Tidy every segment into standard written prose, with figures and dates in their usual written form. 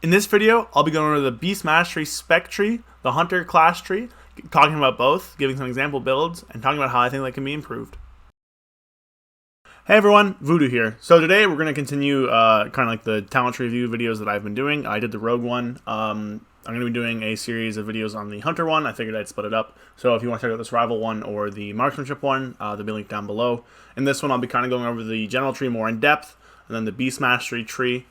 In this video, I'll be going over the Beast Mastery Spec tree, the Hunter class tree, talking about both, giving some example builds, and talking about how I think they can be improved. Hey everyone, Voodoo here. So today we're going to continue kind of like the talent tree review videos that I've been doing. I did the Rogue one. I'm going to be doing a series of videos on the Hunter one. I figured I'd split it up. So if you want to check out the Survival one or the Marksmanship one, they'll be linked down below. In this one, I'll be kind of going over the general tree more in depth, and then the Beast Mastery tree.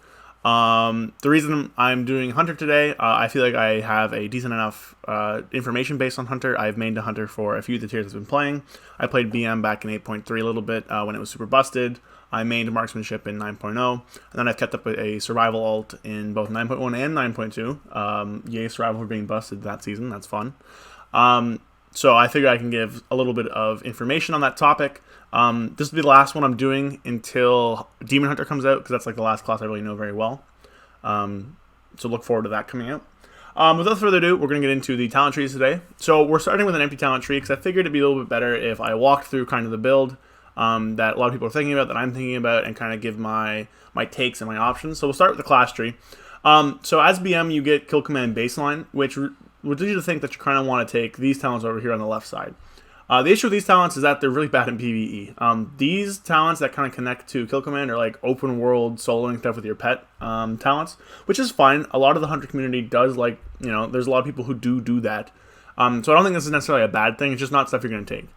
The reason I'm doing Hunter today, I feel like I have a decent enough information based on Hunter. I've mained a Hunter for a few of the tiers I've been playing. I played BM back in 8.3 a little bit when it was super busted. I mained Marksmanship in 9.0, and then I've kept up a Survival alt in both 9.1 and 9.2. Yay, Survival for being busted that season. That's fun. So I figure I can give a little bit of information on that topic. This will be the last one I'm doing until Demon Hunter comes out, because that's like the last class I really know very well. So look forward to that coming out. Without further ado, we're going to get into the talent trees today. So we're starting with an empty talent tree, because I figured it'd be a little bit better if I walked through kind of the build that a lot of people are thinking about, that I'm thinking about, and kind of give my takes and my options. So we'll start with the class tree. So as BM, you get Kill Command Baseline, which would lead you to think that you kind of want to take these talents over here on the left side. The issue with these talents is that they're really bad in PvE. These talents that kind of connect to Kill Command are like open world soloing stuff with your pet talents, which is fine. A lot of the Hunter community does like, there's a lot of people who do that. So I don't think this is necessarily a bad thing. It's just not stuff you're going to take.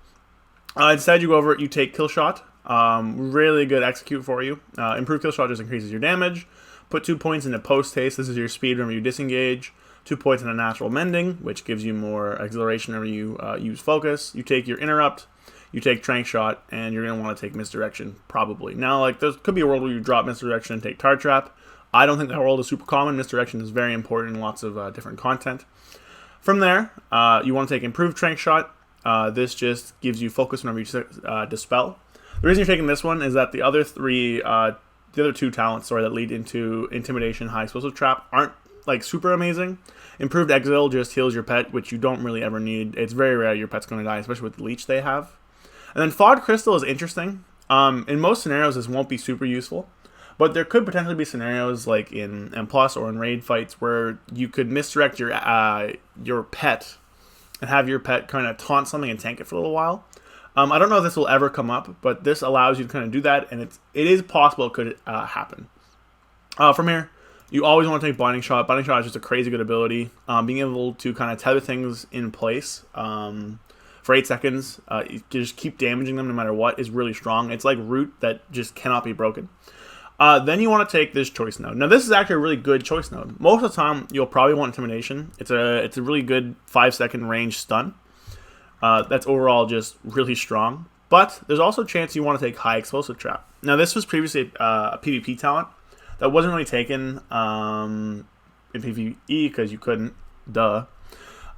Instead, you go over it, you take Kill Shot. Really good execute for you. Improved Kill Shot just increases your damage. Put 2 points into Post Haste. This is your speed whenever you disengage. 2 points in a Natural Mending, which gives you more acceleration whenever you use Focus. You take your Interrupt, you take Trank Shot, and you're going to want to take Misdirection, probably. Now, like, there could be a world where you drop Misdirection and take Tar Trap. I don't think that world is super common. Misdirection is very important in lots of different content. From there, you want to take Improved Trank Shot. This just gives you Focus whenever you Dispel. The reason you're taking this one is that the other two talents, that lead into Intimidation, High Explosive Trap aren't like super amazing. Improved Exile just heals your pet, which you don't really ever need. It's very rare your pet's going to die, especially with the Leech they have. And then Fog Crystal is interesting. In most scenarios, this won't be super useful, but there could potentially be scenarios like in M+ or in raid fights where you could misdirect your pet and have your pet kind of taunt something and tank it for a little while. I don't know if this will ever come up, but this allows you to kind of do that, and it is possible it could happen. From here, you always want to take Blinding Shot. Blinding Shot is just a crazy good ability. Being able to kind of tether things in place for 8 seconds, you just keep damaging them no matter what, is really strong. It's like Root that just cannot be broken. Then you want to take this Choice Node. Now this is actually a really good Choice Node. Most of the time you'll probably want Intimidation. It's a really good 5-second range stun. That's overall just really strong. But there's also a chance you want to take High Explosive Trap. Now this was previously a PvP talent that wasn't really taken in PvE because you couldn't. Duh.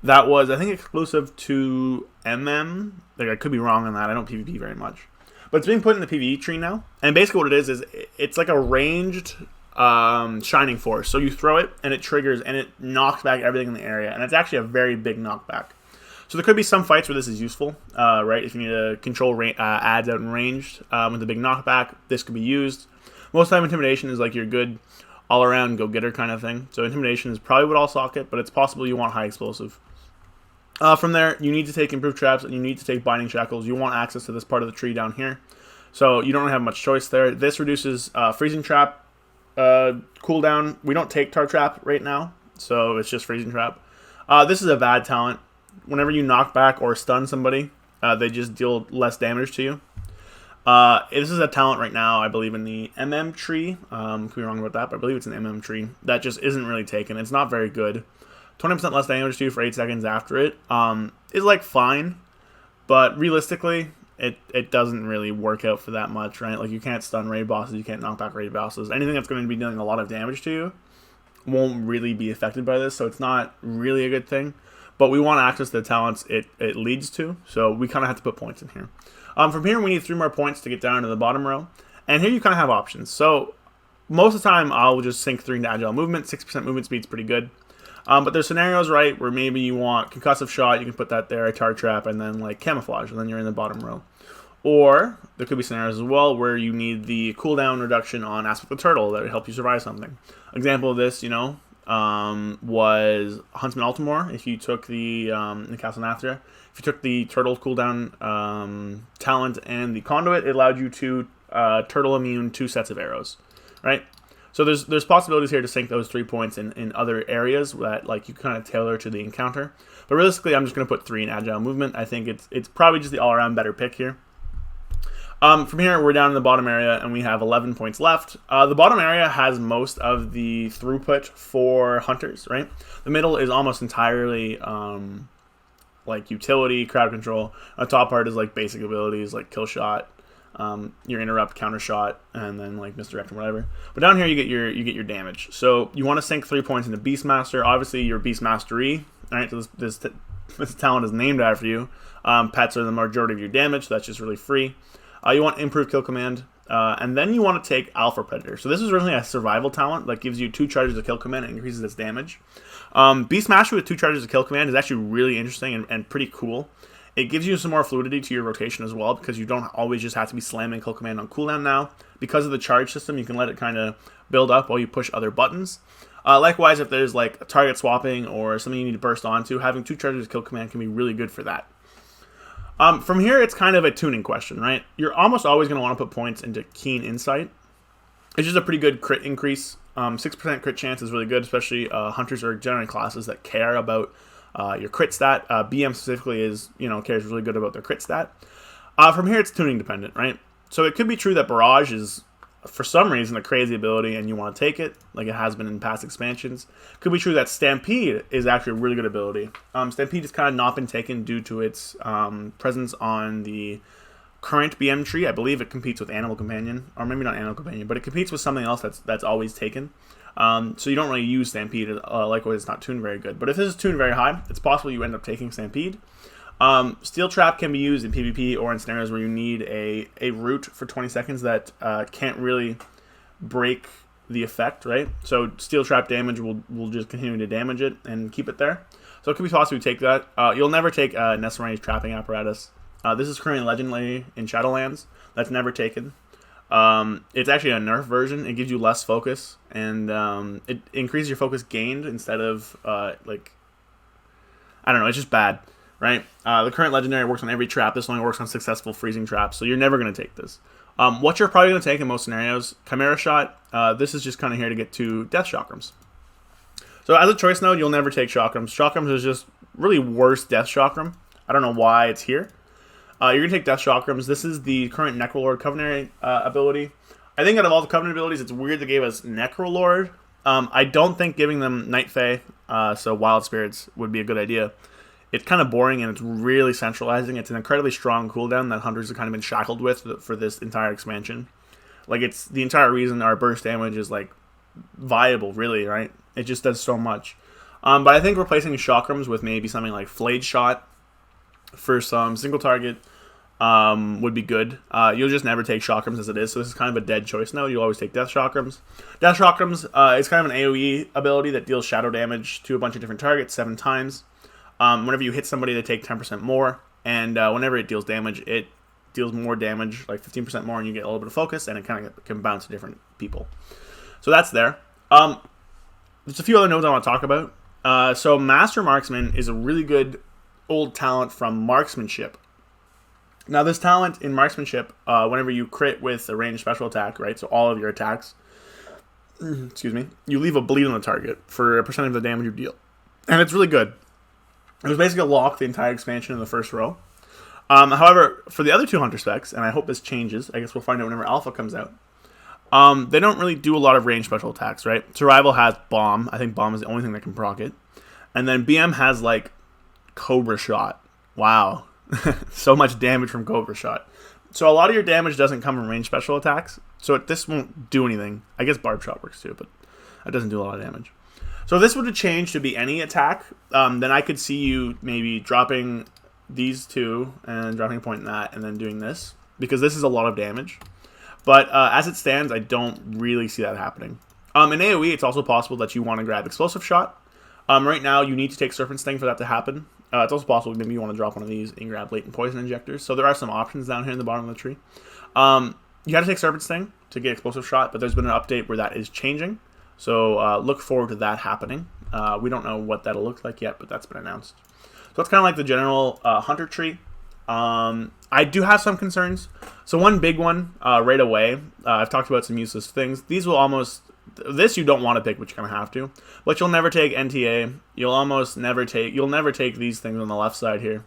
That was, I think, exclusive to MM. Like, I could be wrong on that. I don't PvP very much. But it's being put in the PvE tree now. And basically what it is it's like a ranged Shining Force. So you throw it, and it triggers, and it knocks back everything in the area. And it's actually a very big knockback. So there could be some fights where this is useful, right? If you need to control adds out in ranged with a big knockback, this could be used. Most of the time, Intimidation is like your good all-around go-getter kind of thing. So Intimidation is probably what I'll socket, but it's possible you want High Explosive. From there, you need to take Improved Traps, and you need to take Binding Shackles. You want access to this part of the tree down here. So you don't really have much choice there. This reduces Freezing Trap cooldown. We don't take Tar Trap right now, so it's just Freezing Trap. This is a bad talent. Whenever you knock back or stun somebody, they just deal less damage to you. This is a talent right now, I believe, in the MM tree. Could be wrong about that, but I believe it's an MM tree. That just isn't really taken. It's not very good. 20% less damage to you for 8 seconds after it is like fine, but realistically, it doesn't really work out for that much, right? Like, you can't stun raid bosses, you can't knock back raid bosses. Anything that's going to be dealing a lot of damage to you won't really be affected by this, so it's not really a good thing. But we want access to the talents it leads to, so we kind of have to put points in here. From here, we need 3 more points to get down to the bottom row. And here you kind of have options. So most of the time, I'll just sink 3 into Agile Movement. 6% movement speed is pretty good. But there's scenarios, right, where maybe you want Concussive Shot. You can put that there, a Tar Trap, and then like Camouflage, and then you're in the bottom row. Or there could be scenarios as well where you need the cooldown reduction on Aspect the Turtle that would help you survive something. Example of this, was Huntsman Altamore. If you took the Castle Nathria, if you took the Turtle cooldown talent and the Conduit, it allowed you to Turtle immune 2 sets of arrows, right? So there's possibilities here to sink those 3 points in other areas that like you kind of tailor to the encounter. But realistically, I'm just going to put 3 in Agile Movement. I think it's probably just the all-around better pick here. From here, we're down in the bottom area, and we have 11 points left. The bottom area has most of the throughput for hunters, right? The middle is almost entirely like utility, crowd control. The top part is like basic abilities like kill shot, your interrupt, counter shot, and then like misdirect and whatever. But down here, you get your damage. So you want to sink 3 points into Beastmaster. Obviously, your Beast Mastery. All right, so this talent is named after you. Pets are the majority of your damage, so that's just really free. You want Improved Kill Command, and then you want to take Alpha Predator. So this is originally a survival talent that gives you 2 charges of Kill Command and increases its damage. Beast Mastery with 2 charges of Kill Command is actually really interesting and pretty cool. It gives you some more fluidity to your rotation as well, because you don't always just have to be slamming Kill Command on cooldown now. Because of the charge system, you can let it kind of build up while you push other buttons. Likewise, if there's like a target swapping or something you need to burst onto, having 2 charges of Kill Command can be really good for that. From here, it's kind of a tuning question, right? You're almost always going to want to put points into Keen Insight. It's just a pretty good crit increase. 6% crit chance is really good, especially hunters are generally classes that care about your crit stat. BM specifically cares really good about their crit stat. From here, it's tuning dependent, right? So it could be true that Barrage is, for some reason, a crazy ability and you want to take it, like it has been in past expansions. Could be true that Stampede is actually a really good ability. Stampede has kind of not been taken due to its presence on the current BM tree. I believe it competes with Animal Companion, or maybe not Animal Companion, but it competes with something else that's always taken. So you don't really use Stampede. Likewise, it's not tuned very good. But if this is tuned very high, it's possible you end up taking Stampede. Steel Trap can be used in PvP or in scenarios where you need a root for 20 seconds that can't really break the effect, right? So Steel Trap damage will just continue to damage it and keep it there. So it could be possible to take that. You'll never take Nesserange's Trapping Apparatus. This is currently legendary in Shadowlands. That's never taken. It's actually a nerf version. It gives you less focus, and it increases your focus gained instead of, I don't know, it's just bad. Right? The current legendary works on every trap. This only works on successful freezing traps, so you're never going to take this. What you're probably going to take in most scenarios, Chimera Shot. This is just kind of here to get to Death Chakrams. So as a choice node, you'll never take Chakrams. Chakrams is just really worse Death Chakram. I don't know why it's here. You're going to take Death Chakrams. This is the current Necrolord Covenant ability. I think out of all the Covenant abilities, it's weird they gave us Necrolord. I don't think giving them Night Fae, so Wild Spirits, would be a good idea. It's kind of boring and it's really centralizing. It's an incredibly strong cooldown that hunters have kind of been shackled with for this entire expansion. Like, it's the entire reason our burst damage is like viable, really, right? It just does so much. But I think replacing Chakrams with maybe something like Flayed Shot for some single target would be good. You'll just never take Chakrams as it is, so this is kind of a dead choice now. You'll always take Death Chakrams. Death Chakrams is kind of an AoE ability that deals shadow damage to a bunch of different targets 7 times. Whenever you hit somebody, they take 10% more, and whenever it deals damage, it deals more damage, like 15% more, and you get a little bit of focus, and it kind of can bounce to different people. So that's there. There's a few other nodes I want to talk about. So Master Marksman is a really good old talent from Marksmanship. Now this talent in Marksmanship, whenever you crit with a ranged special attack, right, so all of your attacks, excuse me, you leave a bleed on the target for a percentage of the damage you deal. And it's really good. It was basically a lock the entire expansion in the first row. However, for the other 2 Hunter specs, and I hope this changes, I guess we'll find out whenever Alpha comes out, they don't really do a lot of ranged special attacks, right? Survival has Bomb. I think Bomb is the only thing that can proc it. And then BM has, like, Cobra Shot. Wow. So much damage from Cobra Shot. So a lot of your damage doesn't come from ranged special attacks, so this won't do anything. I guess Barb Shot works too, but it doesn't do a lot of damage. So if this were to change to be any attack, then I could see you maybe dropping these 2 and dropping a point in that and then doing this, because this is a lot of damage. But as it stands, I don't really see that happening. In AoE, it's also possible that you want to grab Explosive Shot. Right now, you need to take Serpent Sting for that to happen. It's also possible maybe you want to drop one of these and grab Latent Poison Injectors. So there are some options down here in the bottom of the tree. You got to take Serpent Sting to get Explosive Shot, but there's been an update where that is changing. So look forward to that happening. We don't know what that'll look like yet, but that's been announced. So that's kind of like the general hunter tree. I do have some concerns. So one big one right away, I've talked about some useless things. These will almost, this you don't want to pick, but you kind of have to. But you'll never take NTA. You'll never take these things on the left side here.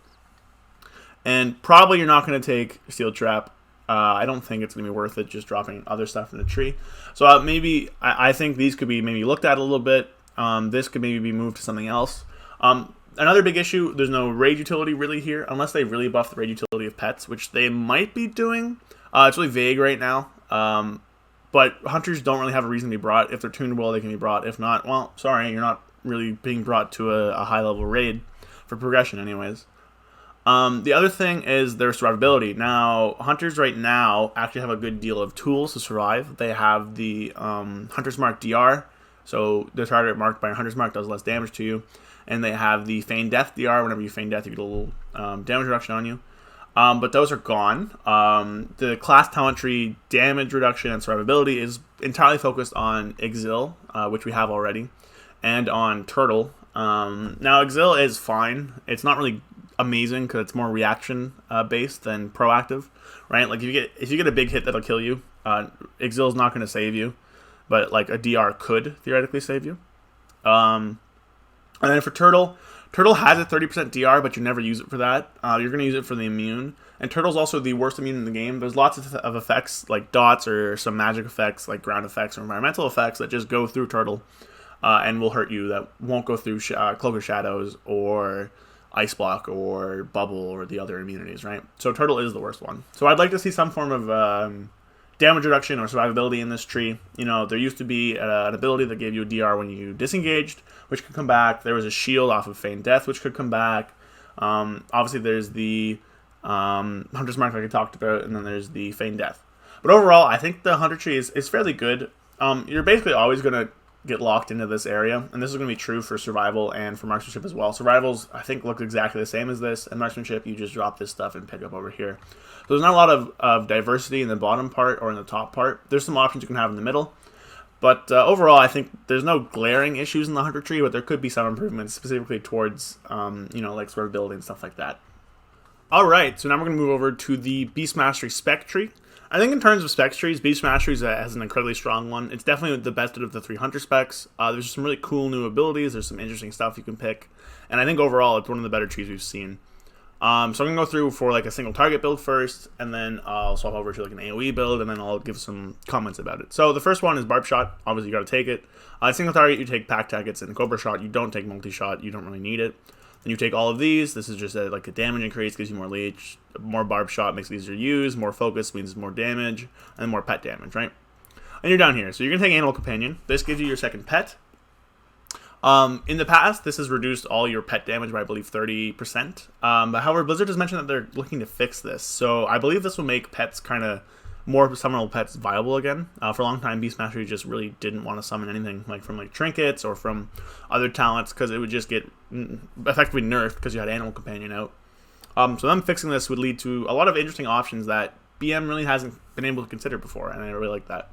And probably you're not going to take Steel Trap. I don't think it's going to be worth it just dropping other stuff in the tree. So I think these could be maybe looked at a little bit. This could maybe be moved to something else. Another big issue, there's no raid utility really here, unless they really buff the raid utility of pets, which they might be doing. It's really vague right now. But hunters don't really have a reason to be brought. If they're tuned well, they can be brought. If not, well, sorry, you're not really being brought to a high-level raid for progression anyways. The other thing is their survivability. Now, hunters right now actually have a good deal of tools to survive. They have the Hunter's Mark DR, so the target marked by a Hunter's Mark does less damage to you. And they have the Feign Death DR. Whenever you feign death, you get a little damage reduction on you. But those are gone. The class talent tree damage reduction and survivability is entirely focused on Exil, which we have already, and on Turtle. Now, Exil is fine. It's not really amazing because it's more reaction based than proactive, right? Like if you get a big hit that'll kill you, Exil is not going to save you, but like a DR could theoretically save you. And then for Turtle has a 30% DR, but you never use it for that. You're going to use it for the immune. And Turtle's also the worst immune in the game. There's lots of effects, like dots or some magic effects, like ground effects or environmental effects that just go through Turtle and will hurt you, that won't go through Cloak of Shadows or Ice Block or Bubble or the other immunities, right? So Turtle is the worst one. So I'd like to see some form of damage reduction or survivability in this tree. You know, there used to be an ability that gave you a DR when you disengaged, which could come back. There was a shield off of Feign Death, which could come back. Obviously, there's the Hunter's Mark, like I talked about, and then there's the Feign Death. But overall, I think the Hunter tree is fairly good. You're basically always going to get locked into this area, and this is going to be true for Survival and for Marksmanship as well. Survivals, I think, look exactly the same as this, and Marksmanship, you just drop this stuff and pick up over here. So there's not a lot of diversity in the bottom part or in the top part. There's some options you can have in the middle, but overall, I think there's no glaring issues in the Hunter tree, but there could be some improvements specifically towards, like survivability and stuff like that. All right, so now we're going to move over to the Beast Mastery Spec tree. I think in terms of spec trees, Beast Mastery has an incredibly strong one. It's definitely the best of the 3 Hunter specs. There's some really cool new abilities. There's some interesting stuff you can pick. And I think overall, it's one of the better trees we've seen. So I'm going to go through for like a single target build first, and then I'll swap over to like an AoE build, and then I'll give some comments about it. So the first one is Barb Shot. Obviously, you got to take it. Single target, you take Pack Tackets, and Cobra Shot, you don't take Multi-Shot. You don't really need it. Then you take all of these. This is just like a damage increase, gives you more leech. More Barb Shot makes it easier to use. More focus means more damage, and more pet damage, right? And you're down here. So you're going to take Animal Companion. This gives you your second pet. In the past, this has reduced all your pet damage by, I believe, 30%. But however, Blizzard has mentioned that they're looking to fix this. So I believe this will make pets kind of more summonable pets viable again. For a long time, Beast Mastery just really didn't want to summon anything like from like trinkets or from other talents because it would just get effectively nerfed because you had Animal Companion out. So them fixing this would lead to a lot of interesting options that BM really hasn't been able to consider before, and I really like that.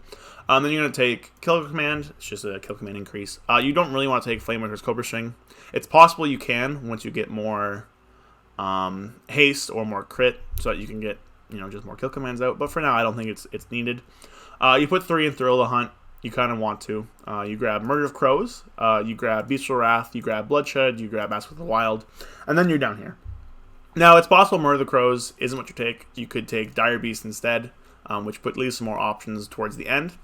Then you're going to take Kill Command. It's just a Kill Command increase. You don't really want to take Flamewaker's Cobra String. It's possible you can once you get more haste or more crit, so that you can get just more Kill Commands out. But for now, I don't think it's needed. You put 3 in Thrill the Hunt. You kind of want to. You grab Murder of Crows. You grab Bestial Wrath. You grab Bloodshed. You grab Mask of the Wild. And then you're down here. Now, it's possible Murder of the Crows isn't what you take. You could take Dire Beast instead, which leaves some more options towards the end.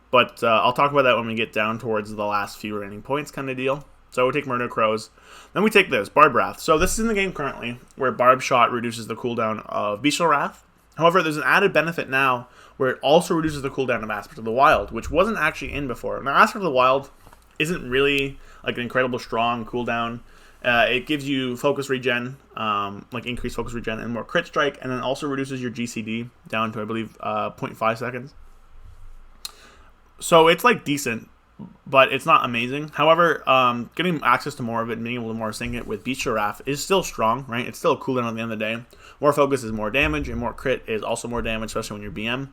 But I'll talk about that when we get down towards the last few remaining points kind of deal. So we take Murder of Crows. Then we take this, Barb Wrath. So this is in the game currently, where Barb Shot reduces the cooldown of Bestial Wrath. However, there's an added benefit now, where it also reduces the cooldown of Aspect of the Wild, which wasn't actually in before. Now, Aspect of the Wild isn't really like an incredible strong cooldown. It gives you focus regen, like increased focus regen and more crit strike, and then also reduces your GCD down to, I believe, 0.5 seconds. So it's like decent, but it's not amazing. However, getting access to more of it and being able to more sync it with Bestial Wrath is still strong, right? It's still a cooldown at the end of the day. More focus is more damage, and more crit is also more damage, especially when you're BM.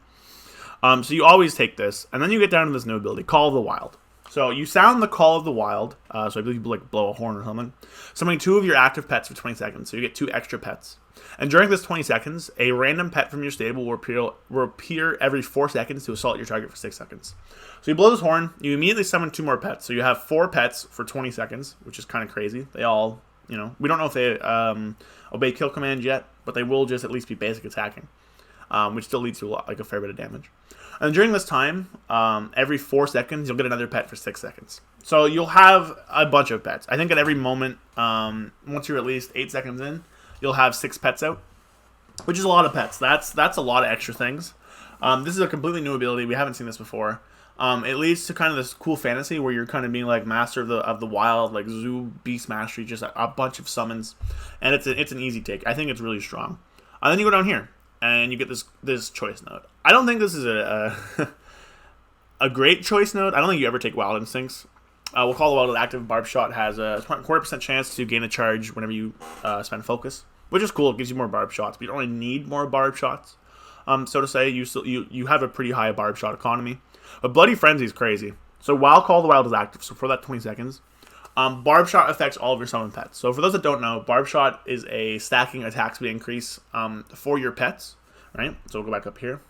So you always take this, and then you get down to this new ability, Call of the Wild. So you sound the call of the wild. So I believe you like blow a horn or something. Summoning 2 of your active pets for 20 seconds. So you get 2 extra pets. And during this 20 seconds, a random pet from your stable will appear every 4 seconds to assault your target for 6 seconds. So you blow this horn, you immediately summon 2 more pets. So you have 4 pets for 20 seconds, which is kind of crazy. They all, we don't know if they obey kill command yet, but they will just at least be basic attacking, which still leads to a fair bit of damage. And during this time, every 4 seconds, you'll get another pet for 6 seconds. So you'll have a bunch of pets. I think at every moment, once you're at least 8 seconds in, you'll have 6 pets out, which is a lot of pets. That's a lot of extra things. This is a completely new ability. We haven't seen this before. It leads to kind of this cool fantasy where you're kind of being like master of the wild, like zoo, beast mastery, just a bunch of summons, and it's an easy take. I think it's really strong. And then you go down here and you get this choice node. I don't think this is a great choice node. I don't think you ever take Wild Instincts. We'll call the Wild active. Barb Shot has a 40% chance to gain a charge whenever you spend focus, which is cool. It gives you more Barb Shots, but you don't really need more Barb Shots. So to say, you have a pretty high Barb Shot economy. But Bloody Frenzy is crazy. So while Call the Wild is active, so for that 20 seconds, Barb Shot affects all of your summon pets. So for those that don't know, Barb Shot is a stacking attack speed increase for your pets, right? So we'll go back up here.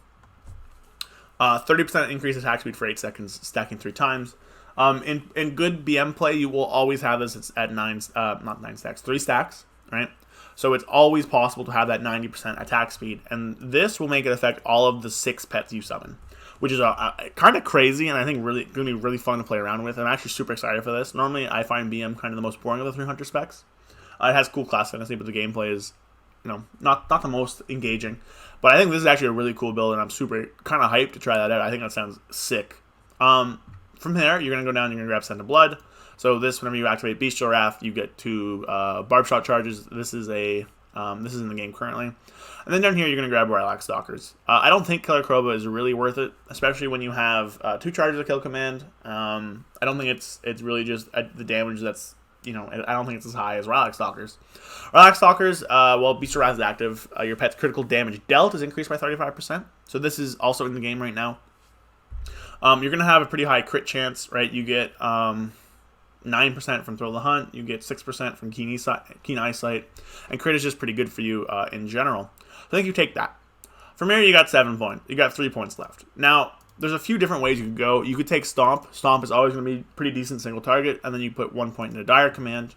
30% increase attack speed for 8 seconds, stacking 3 times. In good BM play, you will always have this at 3 stacks, right? So it's always possible to have that 90% attack speed, and this will make it affect all of the 6 pets you summon, which is kind of crazy, and I think really going to be really fun to play around with. I'm actually super excited for this. Normally, I find BM kind of the most boring of the 3 Hunter specs. It has cool class fantasy, but the gameplay is, not the most engaging. But I think this is actually a really cool build, and I'm super kind of hyped to try that out. I think that sounds sick. From there, you're going to go down and you're going to grab Scent of Blood. So this, whenever you activate Bestial Wrath, you get 2 Barb Shot charges. This is in the game currently. And then down here, you're going to grab Lilac Stalkers. I don't think Killer Croba is really worth it, especially when you have 2 charges of kill command. I don't think it's really just the damage that's, I don't think it's as high as Lilac Stalkers. Lilac Stalkers, while Bestial Wrath is active, your pet's critical damage dealt is increased by 35%. So this is also in the game right now. You're going to have a pretty high crit chance, right? You get 9% from Thrill of the Hunt, you get 6% from Keen Eyesight, and crit is just pretty good for you in general. So I think you take that. From here, you got 7 points. You got 3 points left. Now, there's a few different ways you could go. You could take Stomp. Stomp is always going to be pretty decent single target, and then you put 1 point into Dire Command,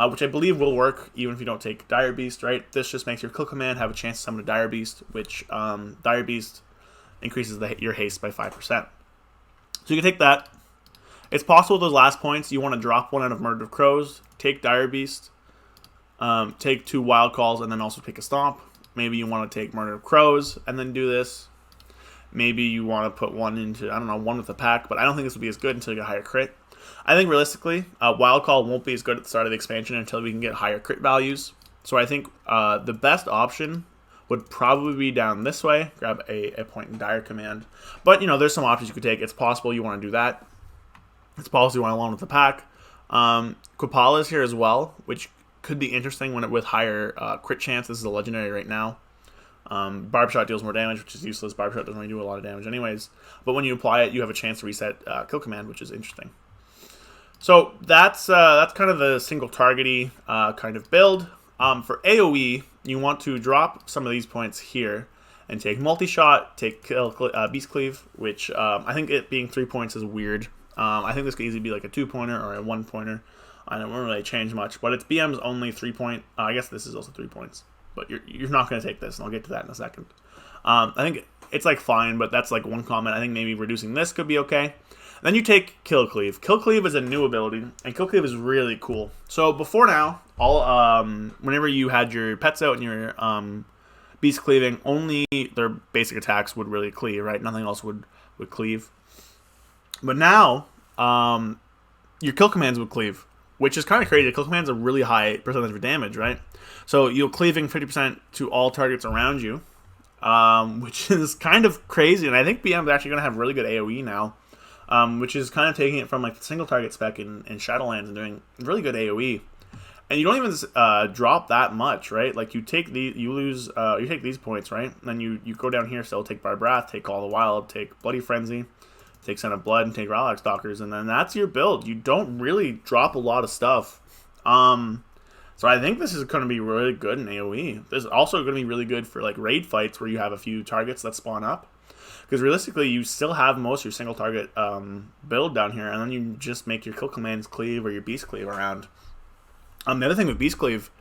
which I believe will work even if you don't take Dire Beast, right? This just makes your kill command have a chance to summon a Dire Beast, which Dire Beast increases your haste by 5%. So you can take that. It's possible those last points you want to drop 1 out of Murder of Crows, take Dire Beast, take 2 Wild Calls, and then also take a Stomp. Maybe you want to take Murder of Crows and then do this. Maybe you want to put 1 into, 1 with the pack, but I don't think this will be as good until you get higher crit. I think realistically, Wild Call won't be as good at the start of the expansion until we can get higher crit values. So I think the best option would probably be down this way, grab a point in Dire Command. But, there's some options you could take. It's possible you want to do that. It's possible you want to along with the pack. Quapala is here as well, which could be interesting with higher crit chance. This is a legendary right now. Barb Shot deals more damage, which is useless. Barb Shot doesn't really do a lot of damage anyways. But when you apply it, you have a chance to reset kill command, which is interesting. So that's kind of the single targety kind of build. For AoE, you want to drop some of these points here and take multi-shot, take Beast Cleave, which I think it being 3 points is weird. I think this could easily be like a 2-pointer or a 1-pointer. I don't really change much, but it's BM's only 3-point. I guess this is also 3 points, but you're not going to take this, and I'll get to that in a second. I think it's like fine, but that's like one comment. I think maybe reducing this could be okay. Then you take Kill Cleave. Kill Cleave is a new ability, and Kill Cleave is really cool. So before now, whenever you had your pets out and your beast cleaving, only their basic attacks would really cleave, right? Nothing else would cleave. But now, your kill commands would cleave, which is kind of crazy. Kill commands a really high percentage of damage, right? So you're cleaving 50% to all targets around you, which is kind of crazy. And I think BM is actually going to have really good AoE now, which is kind of taking it from like the single target spec in Shadowlands and doing really good AoE. And you don't even drop that much, right? Like you take these points, right? And then you go down here, so take Barb Wrath, take All the Wild, take Bloody Frenzy, take Scent of Blood and take Ralax Stalkers, and then that's your build. You don't really drop a lot of stuff. So I think this is going to be really good in AoE. This is also going to be really good for like raid fights where you have a few targets that spawn up. Because realistically, you still have most of your single target build down here, and then you just make your kill commands cleave or your beast cleave around. The other thing with beast cleave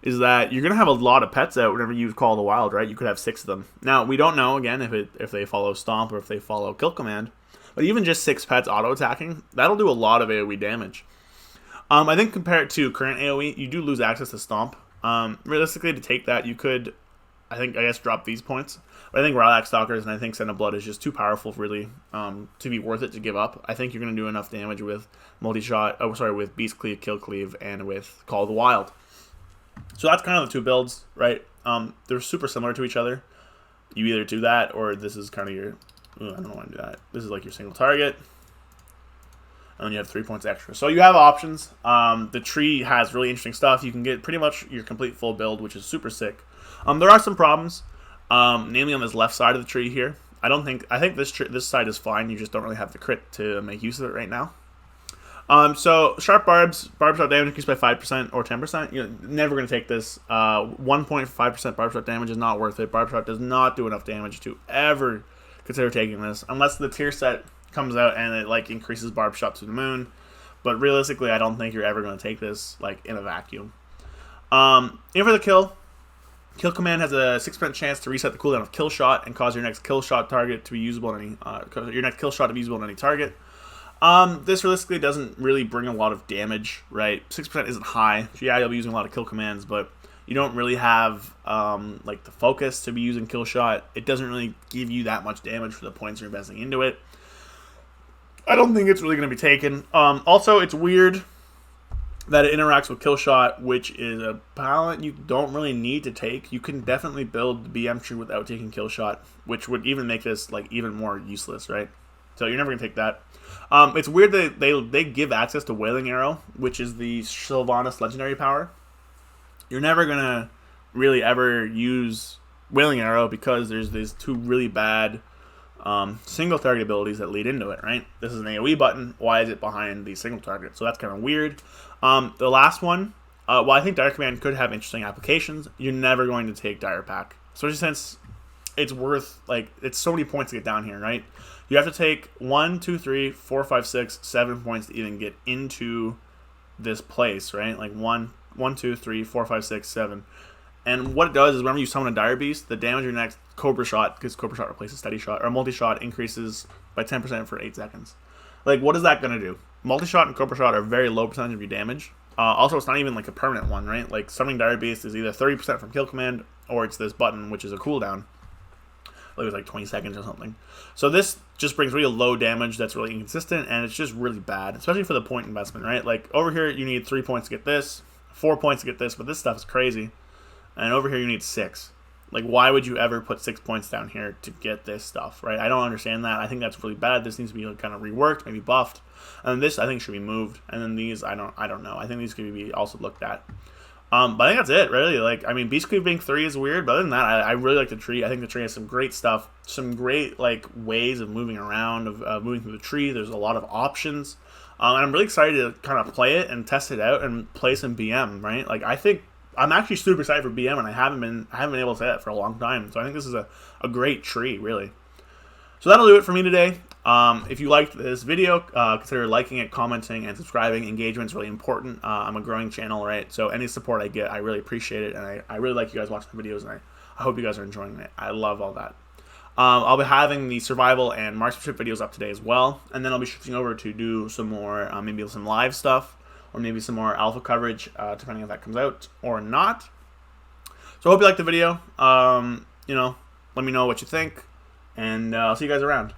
is that you're going to have a lot of pets out whenever you call the wild, right? You could have 6 of them. Now, we don't know, again, if they follow stomp or if they follow kill command, but even just 6 pets auto-attacking, that'll do a lot of AoE damage. I think compared to current AoE, you do lose access to stomp. Realistically, to take that, you could, I guess, drop these points. But I think Ralax Stalkers and I think Scent of Blood is just too powerful, really, to be worth it to give up. I think you're going to do enough damage with with Beast Cleave, Kill Cleave, and with Call of the Wild. So that's kind of the 2 builds, right? They're super similar to each other. You either do that, or this is kind of your... I don't want to do that. This is like your single target. And then you have 3 points extra. So you have options. The tree has really interesting stuff. You can get pretty much your complete full build, which is super sick. There are some problems, namely on this left side of the tree here. I think this side is fine. You just don't really have the crit to make use of it right now. So sharp barb shot damage increased by 5% or 10%. You're never going to take this. 1.5% barb shot damage is not worth it. Barb shot does not do enough damage to ever consider taking this, unless the tier set comes out and it like increases barb shot to the moon. But realistically, I don't think you're ever going to take this like in a vacuum. In for the kill command has a 6% chance to reset the cooldown of kill shot and cause your next kill shot target to be usable on any target. This realistically doesn't really bring a lot of damage, right? 6% isn't high. Yeah, you'll be using a lot of kill commands, but you don't really have like the focus to be using kill shot. It doesn't really give you that much damage for the points you're investing into it. I don't think it's really going to be taken. Also, it's weird that it interacts with kill shot, which is a talent you don't really need to take. You can definitely build the BM tree without taking kill shot, which would even make this like even more useless, right? So you're never going to take that. It's weird that they give access to Wailing Arrow, which is the Sylvanas legendary power. You're never going to really ever use Wailing Arrow because there's these 2 really bad single target abilities that lead into it, right? This is an AoE button. Why is it behind the single target? So that's kind of weird. The last one, while I think Dire Command could have interesting applications, you're never going to take Dire Pack, especially since it's worth, like, it's so many points to get down here, right? You have to take 1, 2, 3, 4, 5, 6, 7 points to even get into this place, right? Like 1, 2, 3, 4, 5, 6, 7. And what it does is whenever you summon a Dire Beast, the damage of your next Cobra Shot, because Cobra Shot replaces Steady Shot, or Multi-Shot increases by 10% for 8 seconds. Like, what is that going to do? Multi-Shot and Cobra Shot are very low percentage of your damage. Also, it's not even like a permanent one, right? Like, summoning Dire Beast is either 30% from kill command, or it's this button, which is a cooldown. It was like 20 seconds or something. So this just brings really low damage that's really inconsistent, and it's just really bad, especially for the point investment, right? Like, over here, you need 3 points to get this, 4 points to get this, but this stuff is crazy. And over here, you need 6. Like, why would you ever put 6 points down here to get this stuff, right? I don't understand that. I think that's really bad. This needs to be like, kind of reworked, maybe buffed. And this, I think, should be moved. And then these, I don't know. I think these could be also looked at. But I think that's it, really. Like, I mean, Beast Cleave being 3 is weird, but other than that, I really like the tree. I think the tree has some great stuff, some great, like, ways of moving around, of moving through the tree. There's a lot of options. And I'm really excited to kind of play it and test it out and play some BM, right? Like, I think I'm actually super excited for BM, and I haven't been able to say that for a long time. So I think this is a great tree, really. So that'll do it for me today. If you liked this video, consider liking it, commenting, and subscribing. Engagement is really important. I'm a growing channel, right? So any support I get, I really appreciate it, and I really like you guys watching the videos, and I hope you guys are enjoying it. I love all that. I'll be having the survival and marksmanship videos up today as well, and then I'll be shifting over to do some more, maybe some live stuff, or maybe some more alpha coverage, depending if that comes out or not. So I hope you liked the video. You know, let me know what you think, and I'll see you guys around.